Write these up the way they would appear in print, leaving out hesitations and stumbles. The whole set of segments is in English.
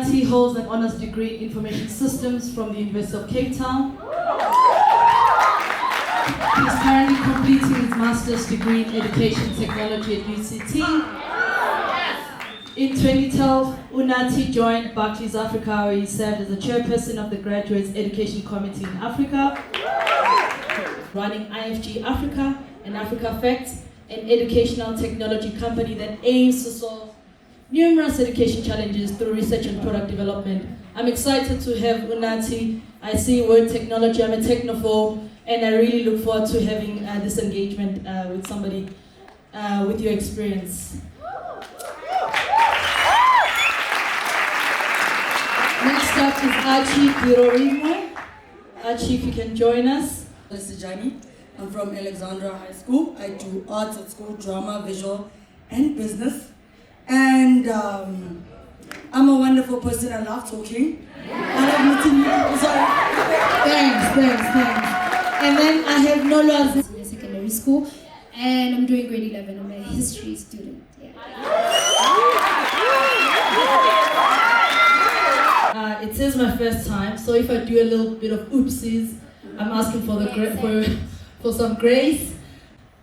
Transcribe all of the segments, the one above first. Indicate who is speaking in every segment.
Speaker 1: He holds an honours degree in information systems from the University of Cape Town. He is currently completing his master's degree in education technology at UCT. In 2012, Unathi joined Barclays Africa, where he served as the chairperson of the Graduates Education Committee in Africa, running IFG Africa and Africa Facts, an educational technology company that aims to solve numerous education challenges through research and product development. I'm excited to have Unathi. I see word technology, I'm a technophobe, and I really look forward to having this engagement with somebody with your experience. Next up is Archie Birorimwe. Archie, if you can join us.
Speaker 2: This is Johnny. I'm from Alexandra High School. I do arts at school, drama, visual, and business. And I'm a wonderful person. I love talking. I love meeting people. Sorry.
Speaker 1: Thanks. And then I have Nolwazi.
Speaker 3: In secondary school, and I'm doing grade 11. I'm a history student.
Speaker 1: It is my first time, so if I do a little bit of oopsies, I'm asking for for some grace.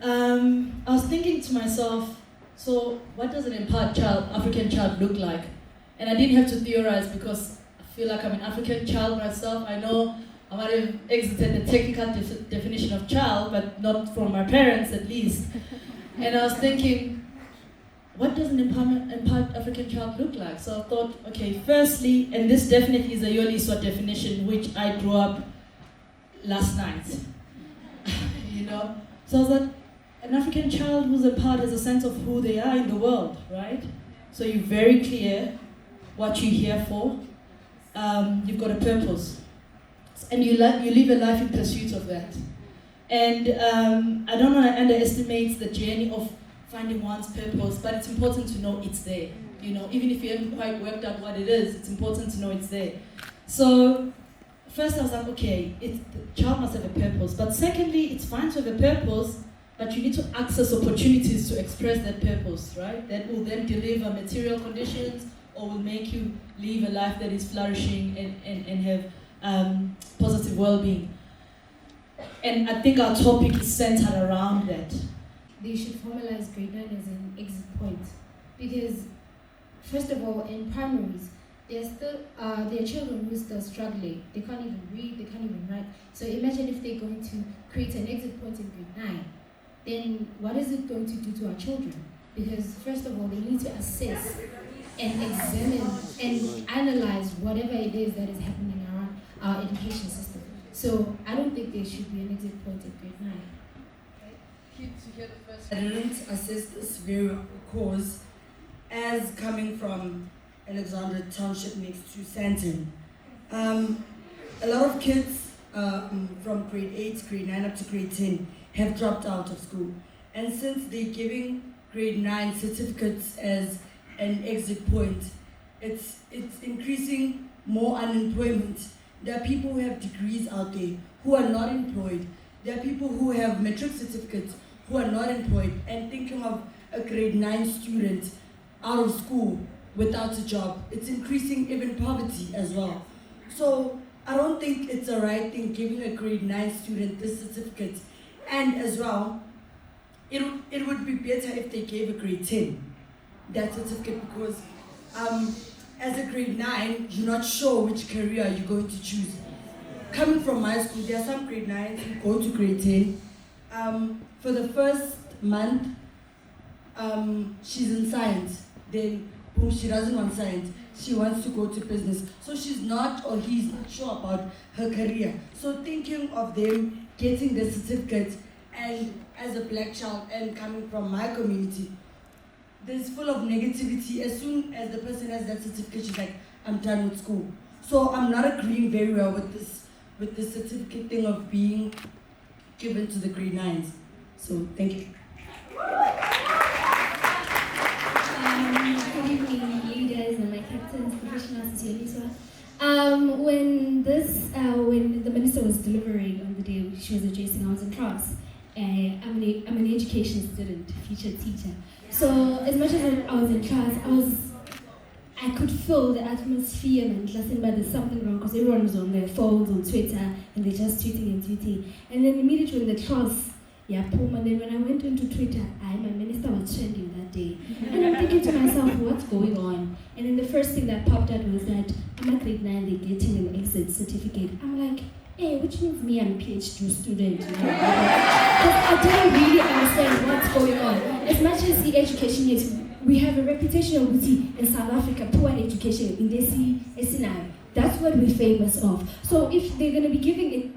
Speaker 1: I was thinking to myself, so what does an empowered African child look like? And I didn't have to theorize because I feel like I'm an African child myself. I know I might have exited the technical definition of child, but not from my parents at least. And I was thinking, what does an empowered African child look like? So I thought, okay, firstly, and this definitely is a Yoliswa definition, which I drew up last night. So I was like, an African child who's empowered has a sense of who they are in the world, right? So you're very clear what you're here for. You've got a purpose. And you live a life in pursuit of that. And I don't want to underestimate the journey of finding one's purpose, but it's important to know it's there. Even if you haven't quite worked out what it is, it's important to know it's there. So first I was like, okay, the child must have a purpose. But secondly, it's fine to have a purpose, but you need to access opportunities to express that purpose, right? That will then deliver material conditions or will make you live a life that is flourishing and have positive well-being. And I think our topic is centered around that.
Speaker 3: They should formalize grade 9 as an exit point, because first of all, in primaries, there are children who are still struggling. They can't even read, they can't even write. So imagine if they're going to create an exit point in grade 9, then what is it going to do to our children? Because first of all, they need to assess and examine and analyze whatever it is that is happening around our education system. So I don't think there should be an exit point in grade 9.
Speaker 2: I didn't assess this very cause as coming from Alexandra Township next to Santon. A lot of kids from grade 8, grade 9 up to grade 10 have dropped out of school. And since they're giving grade 9 certificates as an exit point, it's increasing more unemployment. There are people who have degrees out there who are not employed. There are people who have matric certificates who are not employed, and thinking of a grade 9 student out of school without a job. It's increasing even poverty as well. So I don't think it's a right thing giving a grade 9 student this certificate. And as well, it would be better if they gave a grade 10 that certificate, because as a grade 9, you're not sure which career you're going to choose. Coming from my school, there are some grade 9s who go to grade 10. For the first month, she's in science. Then, boom, she doesn't want science. She wants to go to business. So she's not, or he's not sure about her career. So thinking of them getting the certificate, and as a black child and coming from my community, there's full of negativity. As soon as the person has that certificate, she's like, I'm done with school. So I'm not agreeing very well with this certificate thing of being given to the grade 9s. So thank you.
Speaker 3: Good evening, leaders and my captains, professionals, Yoliswa. When the minister was delivering on the day she was addressing, I was in class. I'm an education student, future teacher. So as much as I was in class, I could feel the atmosphere, man. There's something wrong because everyone was on their phones, on Twitter, and they're just tweeting and tweeting. And then immediately when the class, boom, and then when I went into Twitter, my minister was trending that day. And I'm thinking to myself, what's going on? And then the first thing that popped out was that I'm a grade 9, they're getting an exit certificate. I'm like, hey, which means me, I'm a PhD student. Because I didn't really understand what's going on. As much as the education is, we have a reputation of in South Africa, poor education, in Desi, that's what we're famous of. So if they're going to be giving a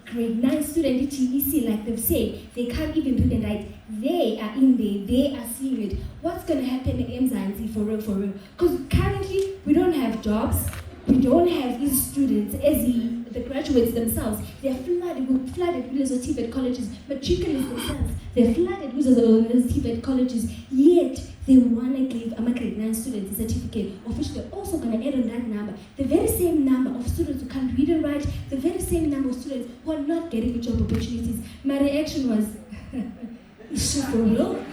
Speaker 3: grade 9 student TEC, like they've said, they can't even put it right. They are in there, they are seeing it. What's going to happen in MZansi for real? Because currently, we don't have jobs, we don't have these students, as the graduates themselves, they're flooded with TVET colleges, matriculants themselves, they're flooded with TVET colleges, yet they want to give a grade 9 students a certificate, of which they're also going to add on that number. The very same number of students who can't read and write, the very same number of students who are not getting job opportunities. My reaction was, is she for real?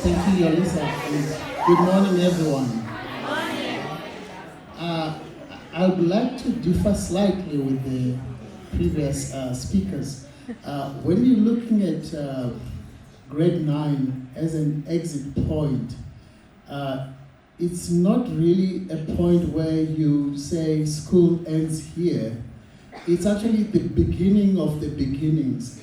Speaker 4: Thank you, Yolisa. And good morning, everyone. I would like to differ slightly with the previous speakers. When you're looking at grade 9 as an exit point, it's not really a point where you say school ends here. It's actually the beginning of the beginnings.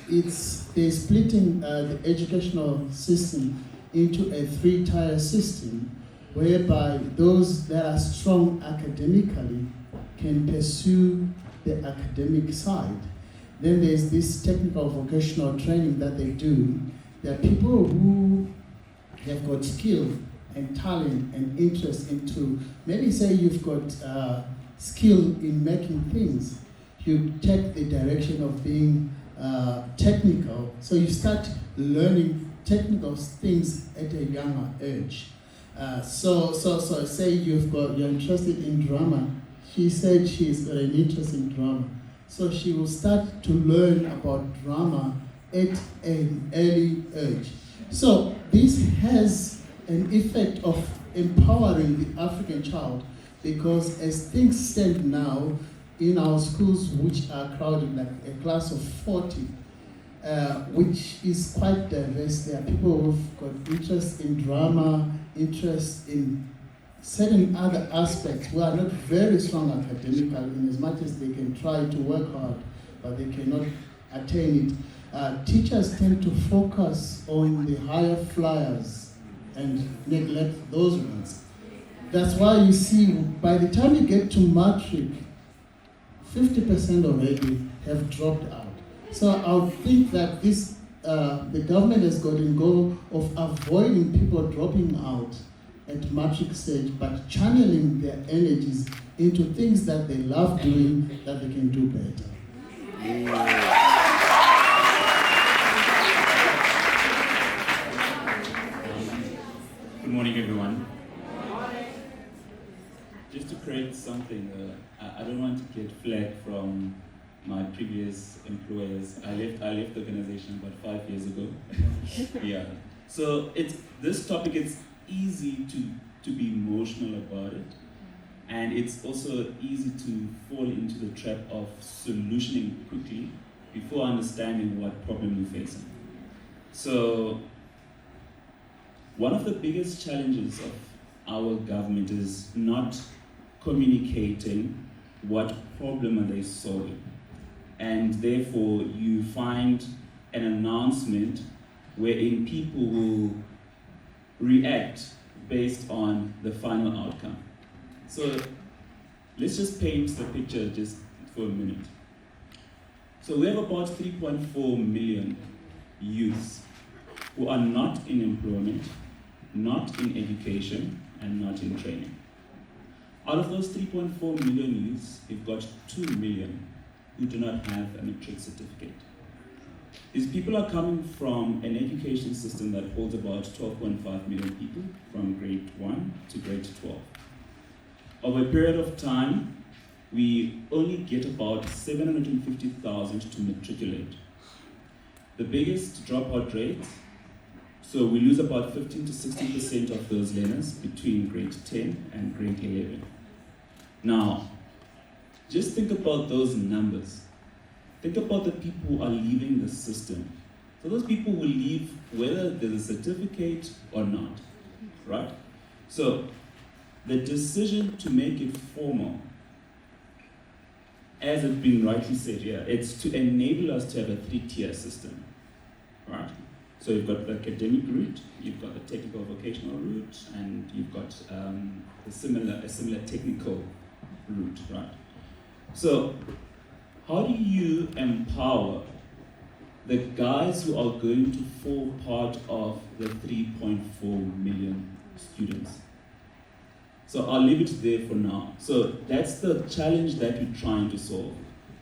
Speaker 4: They're splitting the educational system into a 3-tier system, whereby those that are strong academically can pursue the academic side. Then there's this technical vocational training that they do. There are people who have got skill and talent and interest into, maybe say you've got skill in making things. You take the direction of being technical, so you start learning technical things at a younger age. So say you're interested in drama. She said she's got an interest in drama, so she will start to learn about drama at an early age. So this has an effect of empowering the African child, because as things stand now, in our schools, which are crowded, like a class of 40, which is quite diverse. There are people who've got interest in drama, interest in certain other aspects who are not very strong academically, in as much as they can try to work hard, but they cannot attain it. Teachers tend to focus on the higher flyers and neglect those ones. That's why you see, by the time you get to matric, 50% already have dropped out. So I would think that this, the government has got a goal of avoiding people dropping out at matric stage, but channeling their energies into things that they love doing, that they can do better.
Speaker 5: Good morning, everyone. Just to create something, I don't want to get flack from my previous employers. I left the organization about 5 years ago. Yeah. So this topic, it's easy to be emotional about it, and it's also easy to fall into the trap of solutioning quickly before understanding what problem you're facing. So one of the biggest challenges of our government is not communicating what problem are they solving. And therefore you find an announcement wherein people will react based on the final outcome. So let's just paint the picture just for a minute. So we have about 3.4 million youths who are not in employment, not in education, and not in training. Out of those 3.4 million youths, we've got 2 million who do not have a matric certificate. These people are coming from an education system that holds about 12.5 million people from grade 1 to grade 12. Over a period of time, we only get about 750,000 to matriculate. The biggest dropout rate, so we lose about 15 to 16% of those learners between grade 10 and grade 11. Now, just think about those numbers. Think about the people who are leaving the system. So those people will leave whether there's a certificate or not, right? So the decision to make it formal, as it's been rightly said here, it's to enable us to have a 3-tier system, right? So you've got the academic route, you've got the technical vocational route, and you've got a similar technical route, right? So how do you empower the guys who are going to fall part of the 3.4 million students? So I'll leave it there for now. So that's the challenge that we're trying to solve.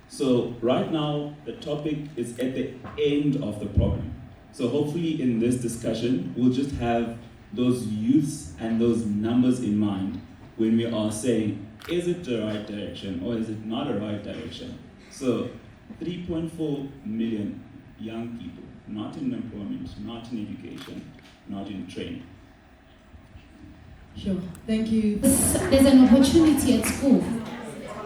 Speaker 5: So right now, the topic is at the end of the problem. So hopefully in this discussion, we'll just have those youths and those numbers in mind when we are saying, is it the right direction or is it not the right direction? So 3.4 million young people, not in employment, not in education, not in training.
Speaker 1: Sure, thank you.
Speaker 3: There's an opportunity at school.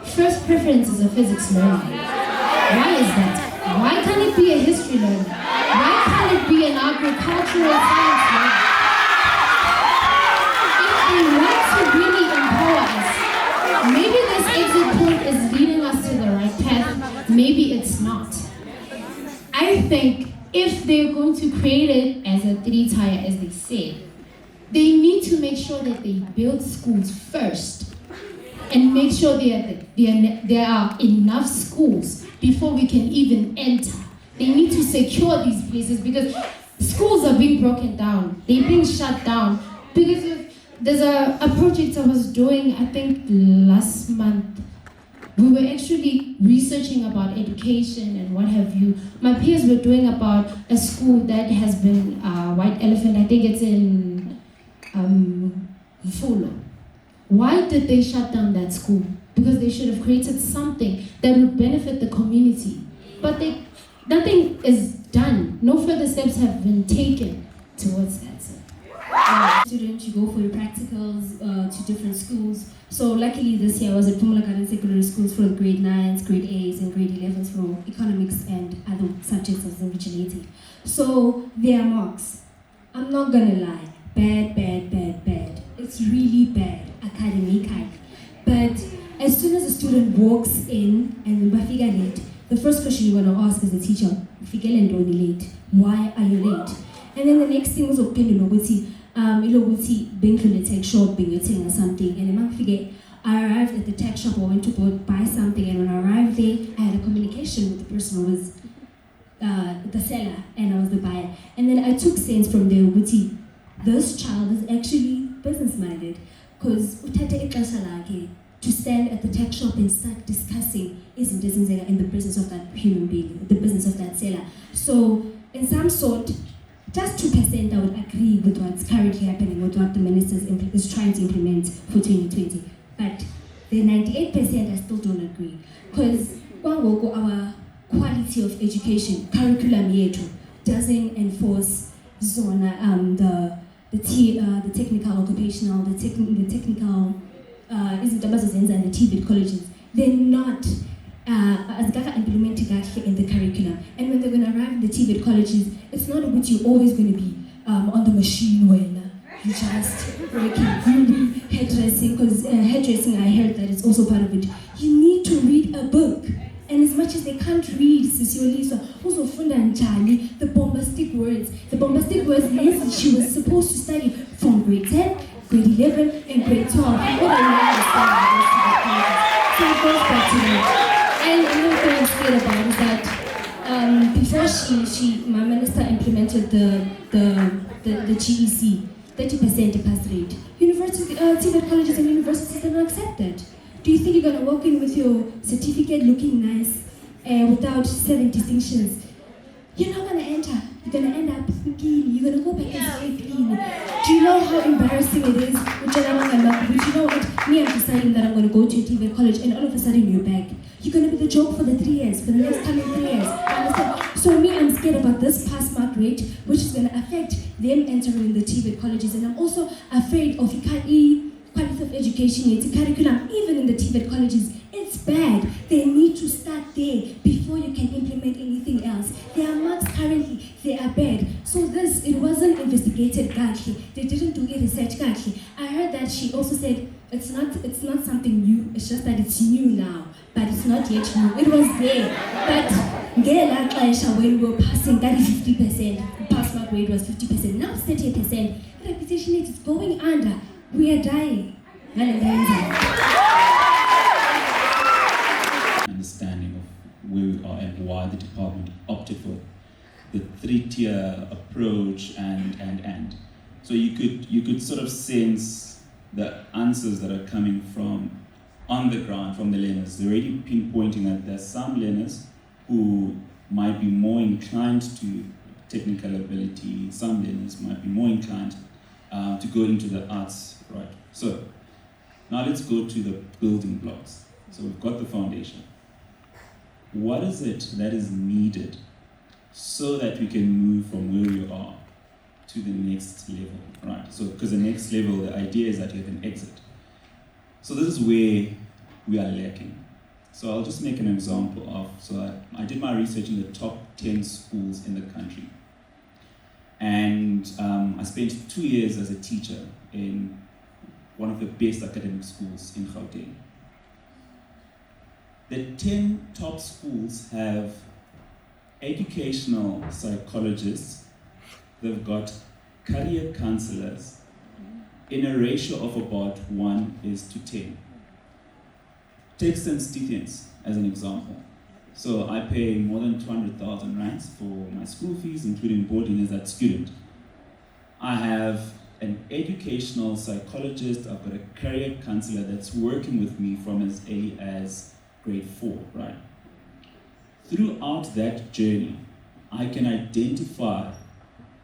Speaker 3: First preference is a physics learner. Why is that? Why can't it be a history learner? Why can't it be an agricultural science learner? If they want to really empower us, maybe this exit point is leading us to the right path, maybe it's not. I think if they're going to create it as a 3-tier, as they say, they need to make sure that they build schools first and make sure there are enough schools before we can even enter. They need to secure these places because schools are being broken down. They're being shut down. Because there's a project I was doing, I think last month. We were actually researching about education and what have you. My peers were doing about a school that has been White Elephant, I think it's in Fulo. Why did they shut down that school? Because they should have created something that would benefit the community. But nothing is done. No further steps have been taken towards that.
Speaker 6: Student, you go for your practicals to different schools. So luckily this year I was at Pumula Garden Secondary Schools for grade 9s, grade 8s and grade 11s for economics and other subjects as originating. So there are marks. I'm not gonna lie, bad. It's really bad, academically. But as soon as a student walks in and bafika late, the first question you're gonna ask as a teacher, late, why are you late? And then the next thing was being to the tech shop, being or something, and I arrived at the tech shop, I went to go buy something, and when I arrived there, I had a communication with the person who was the seller, and I was the buyer. And then I took sense from there, this child is actually business-minded, because to stand at the tech shop and start discussing isn't in the presence of that human being, the business of that seller. So, in some sort, just 2% I would agree with what's currently happening, with what the minister is trying to implement for 2020. But the 98% I still don't agree. Because our quality of education, curriculum yetu, doesn't enforce zona, the technical, occupational, the technical, isn't and the TVET colleges. They're not implemented in the curriculum. And when they're going to arrive in the TVET colleges, it's not what you're always going to be on the machine when you just working, hairdressing, because hairdressing, I heard that it's also part of it. You need to read a book. And as much as they can't read, the bombastic words means she was supposed to study from grade 10, grade 11, and grade 12. What I so it goes back to that. And another thing I'm scared about is that before my minister implemented the GEC, 30% pass rate, TVET colleges and universities are not accepted. Do you think you're going to walk in with your certificate looking nice without 7 distinctions? You're not going to enter. You're going to end up you're gonna go back and stay clean. Do you know how embarrassing it is? But you know what? Me, I'm deciding that I'm gonna go to TVET college, and all of a sudden you're back. You're gonna be the joke for the 3 years, for the next coming 3 years. Understand? So me, I'm scared about this pass mark rate, which is gonna affect them entering the TVET colleges, and I'm also afraid of quality of education, it's a curriculum, even in the TVET colleges. It's bad. They need to start there before you can implement anything else. Their marks currently, they are bad. So it wasn't investigated correctly. They didn't do a research correctly. I heard that she also said it's not something new, it's just that it's new now. But it's not yet new. It was there. But when we were passing, that is 50%. The pass mark rate was 50%. Now it's 30%. The reputation rate is going under. We are dying.
Speaker 5: Understanding of where we are and why the department opted for the 3-tier approach and. So you could sort of sense the answers that are coming from on the ground from the learners. They're already pinpointing that there's some learners who might be more inclined to technical ability, some learners might be more inclined to go into the arts, right? So now let's go to the building blocks. So we've got the foundation. What is it that is needed so that we can move from where we are to the next level, right? So because the next level, the idea is that you have an exit. So this is where we are lacking. So I'll just make an example of, so I did my research in the top 10 schools in the country. And I spent 2 years as a teacher in one of the best academic schools in Gauteng. The 10 top schools have educational psychologists, they've got career counselors in a ratio of about 1:10. Take St. Stephen's as an example. So I pay more than 200,000 rands for my school fees, including boarding as that student. I have an educational psychologist, I've got a career counselor that's working with me from as early as grade 4, right? Throughout that journey, I can identify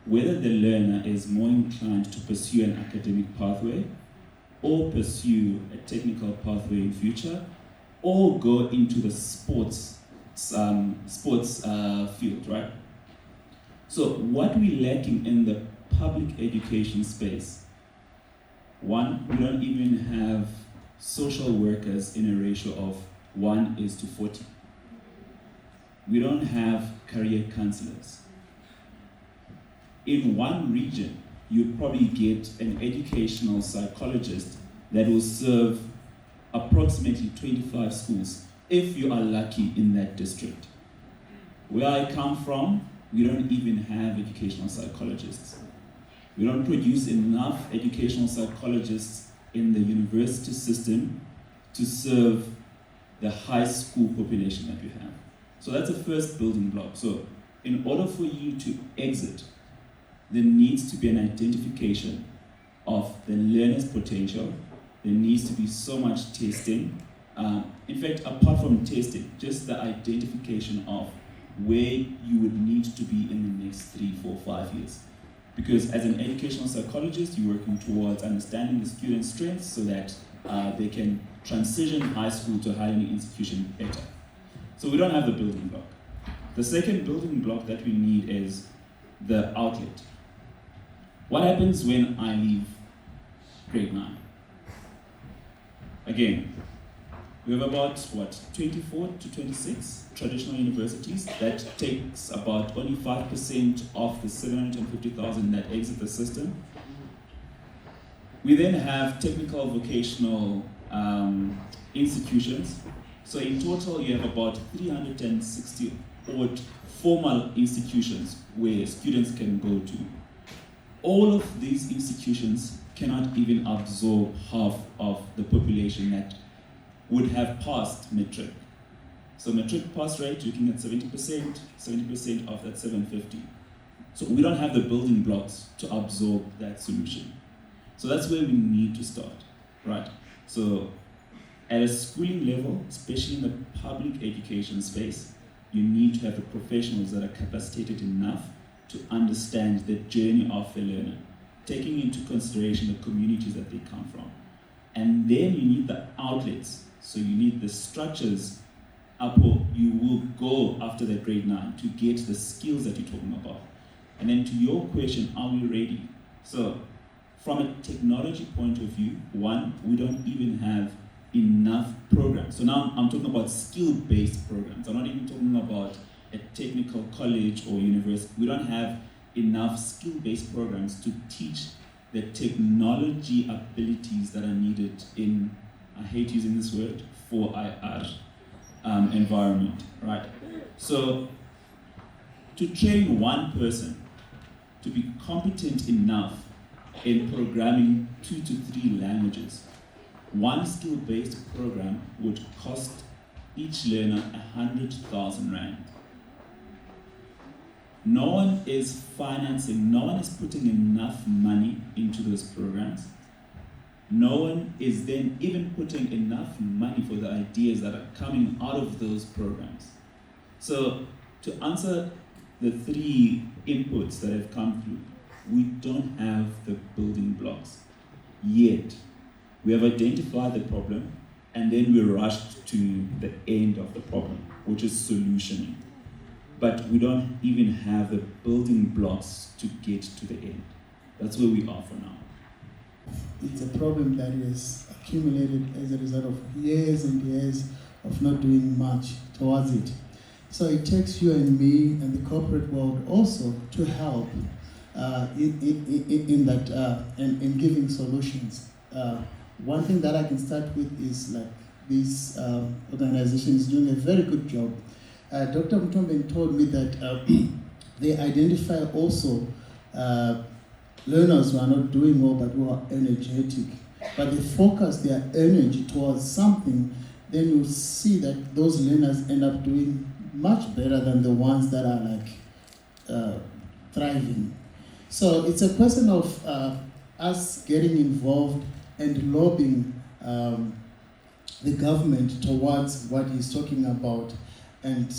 Speaker 5: whether the learner is more inclined to pursue an academic pathway or pursue a technical pathway in future or go into the sports field, right? So what we're lacking in the public education space, one, we don't even have social workers in a ratio of 1:40. We don't have career counselors. In one region, you probably get an educational psychologist that will serve approximately 25 schools, if you are lucky in that district. Where I come from, we don't even have educational psychologists. We don't produce enough educational psychologists in the university system to serve the high school population that we have. So that's the first building block. So in order for you to exit, there needs to be an identification of the learner's potential. There needs to be so much testing. In fact, apart from testing, just the identification of where you would need to be in the next 3, 4, 5 years. Because as an educational psychologist, you're working towards understanding the student's strengths so that they can transition high school to a higher institution better. So we don't have the building block. The second building block that we need is the outlet. What happens when I leave grade 9? Again, we have about, 24 to 26 traditional universities. That takes about only 5% of the 750,000 that exit the system. We then have technical vocational institutions. So in total, you have about 360 odd formal institutions where students can go to. All of these institutions cannot even absorb half of the population that would have passed matric. So matric pass rate, looking at 70% of that 750. So we don't have the building blocks to absorb that solution. So that's where we need to start, right? So at a schooling level, especially in the public education space, you need to have the professionals that are capacitated enough to understand the journey of the learner, taking into consideration the communities that they come from. And then you need the outlets. So you need the structures Apo, you will go after the grade 9 to get the skills that you're talking about. And then to your question, are we ready? So from a technology point of view, one, we don't even have enough programs. So now I'm talking about skill-based programs. I'm not even talking about a technical college or university. We don't have enough skill-based programs to teach the technology abilities that are needed in, I hate using this word, 4IR environment, right? So to train one person to be competent enough in programming 2 to 3 languages, one skill-based program would cost each learner 100,000 Rand. No one is financing, no one is putting enough money into those programs. No one is then even putting enough money for the ideas that are coming out of those programs. So to answer the 3 inputs that have come through, we don't have the building blocks yet. We have identified the problem and then we rushed to the end of the problem, which is solutioning. But we don't even have the building blocks to get to the end. That's where we are for now.
Speaker 4: It's a problem that is accumulated as a result of years and years of not doing much towards it. So it takes you and me and the corporate world also to help in that in giving solutions. One thing that I can start with is like this organization is doing a very good job. Dr. Mutomben told me that they identify also learners who are not doing well but who are energetic, but they focus their energy towards something, then you see that those learners end up doing much better than the ones that are like thriving. So it's a question of us getting involved and lobbying the government towards what he's talking about. And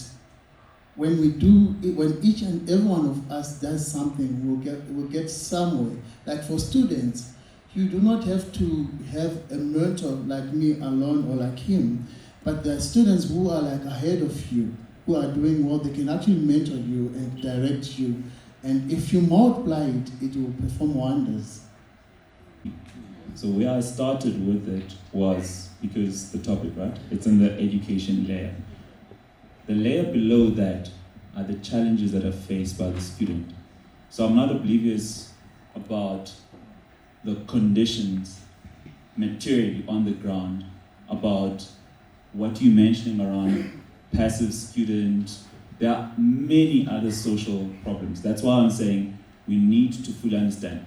Speaker 4: when we do, when each and every one of us does something, we'll get somewhere. Like for students, you do not have to have a mentor like me alone or like him, but there are students who are like ahead of you, who are doing well. They can actually mentor you and direct you. And if you multiply it, it will perform wonders.
Speaker 5: So where I started with it was because the topic, right? It's in the education layer. The layer below that are the challenges that are faced by the student. So I'm not oblivious about the conditions materially on the ground, about what you're mentioning around passive student. There are many other social problems. That's why I'm saying we need to fully understand.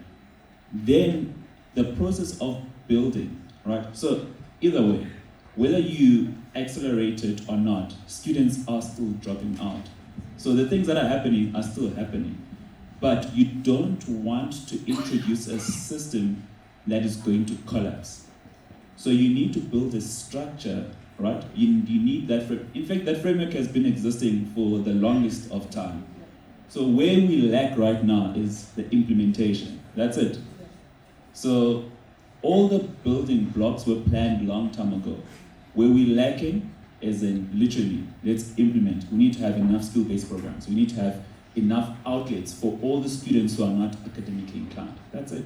Speaker 5: Then the process of building, right? So either way, whether you accelerate it or not, students are still dropping out. So the things that are happening are still happening. But you don't want to introduce a system that is going to collapse. So you need to build a structure, right? You need that framework. In fact, that framework has been existing for the longest of time. So where we lack right now is the implementation. That's it. So all the building blocks were planned long time ago. Where we're lacking is in literally, let's implement. We need to have enough skill-based programs. We need to have enough outlets for all the students who are not academically inclined. That's it.